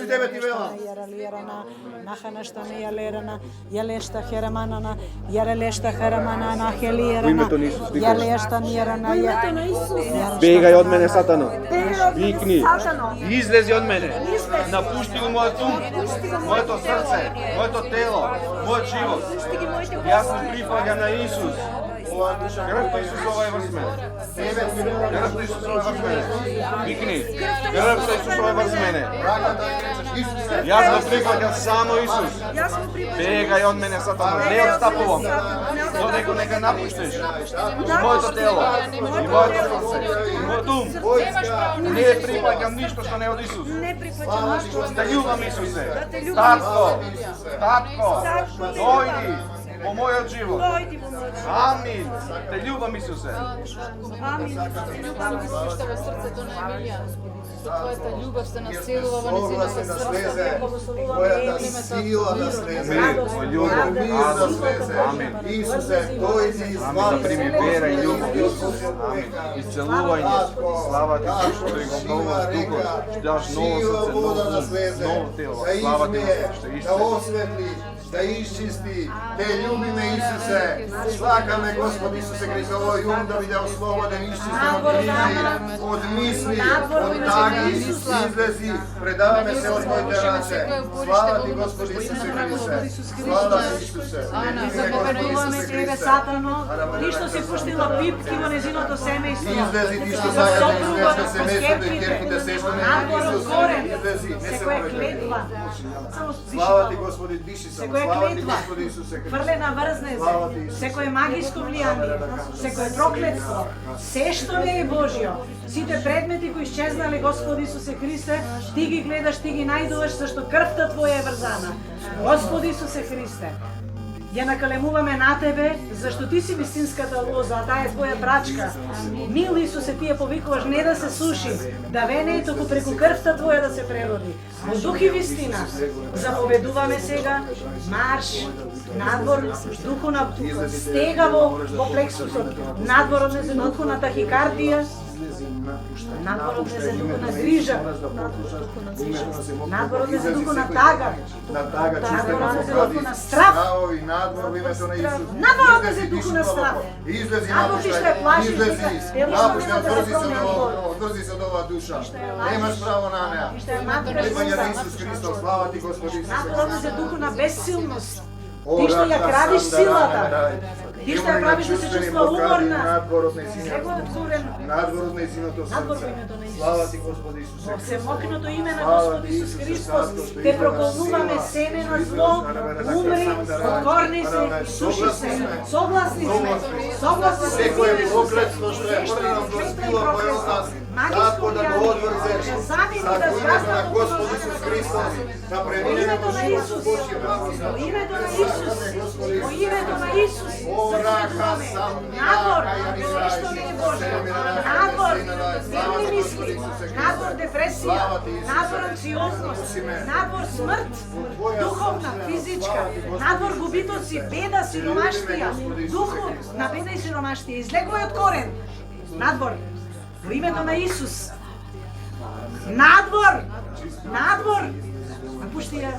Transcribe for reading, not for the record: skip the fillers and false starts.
и тебе ти велам. Яралирана, наханаштане ялерана, ялешта хераманана, яралешта харамана нахелирана, ялешта нирана, Бегај од мене, Сатано. Викни. Излези од мене. Напушти го мојот ум, моето срце, моето тело, мојот живот. Јас се прифаќам на Исус. Крвта Исусова е врз мене. Крвта Исусова е врз мене. Викни. Крвта Исусова е врз мене. Јас го прифаќам само Исус. Бегај од мене, Сатано. Не отстапувам. Додека нека напуштиш. Моето тело, и моето срце, и мојот ум. Не прифаќам ништо што не е од Исус. Те љубам, Исусе. Татко, дојди во мојот живот. Амин. Те љубам, Исусе. Амин. Љубам Исусе што во срцето на Емилија. Со твојата љубов се населува во незиното срце. Твојата сила да слезе. Мој љубов, да слезе. Амин. Исусе, дојди и Амин, да прими вера и љубов. Амин. Исцелување. Слава ти што го обновуваш духот. Што даш ново срце, ново тело. Слава ти што да истина. осветли, да изчисти. Те љубиме, Исусе. Сакаме, Господи Исусе Христе, овој ум да биде ослободен, изчистен од грижи, од мисли, од таги. Излези, предаваме се од твоите раце. Слава ти, Господи Исусе Христе. Слава ти, Исусе. заповедуваме тебе, Сатано, ти што си пуштила пипки во незиното семејство. Излези ти што заедно излезна семејството и керките сешто не излези, не се секоја повеќе. клетва, Слава ти, Господи, диши само. секоја Слава ти, клетва, Господи Исусе Христе. фрлена врзнезе, секој магиско влијание, секој проклетство, се што не е Божјо, сите предмети кои исчезнале, Господи Исусе Христе, ти ги гледаш, ти ги најдуваш, зашто крвта Твоја е врзана. Господи Исусе Христе, ја накалемуваме на Тебе, зашто Ти си вистинската лоза, а таа е Твоја брачка. Мил Исусе, Ти ја повикуваш не да се суши, да вене, туку преку крвта Твоја да се прероди. Во дух и вистина, заповедуваме сега, марш, надвор, духу на стега во плексусот, надвор од незен духу на тахикардија, надвор од незен духу на грижа, надвор од незен духу на тага, надвор од незен духу на страх, надвор во името на Исус. надвор од незен духу на страх. Излези, Надвор ти што ја плашиш, напушти, одврзи се од оваа душа. Немаш право на неа. Имање на Исус Христос, слава ти, Господи Исусе надвор од незен духу на безсилност. О, Ти што ја крадиш силата, ти што ја Имаме правиш да се чувствени чувства блокади, уморна, надвор од него нејзиното. е отворено. Надвор од нејзиното Надвор во срце. името на Исус. Слава ти, Господи Исусе Во всемокното име на Слава Господ ти, Исус Исусе, Христос, Татко, што те излива проколнуваме сила, семе на што зло, излива умри, откорни се, суши се, согласни сме, согласни сме, секое проклетство што е врнено врз било кој од нас, татко да го одврзеш, за името на Господ Исус Христос, да во преминеме името во на живот со Исус, Божји во благослов. името на Исус, во името на Исус, заповедуваме, надвор, што не е Божјо, надвор, злени мисли, надвор депресија, надвор анксиозност, надвор смрт, духовна, физичка, надвор губитоци, беда, сиромаштија, духов на беда и сиромаштија, излегувај од корен, надвор, во името на Исус, надвор, напушти ја.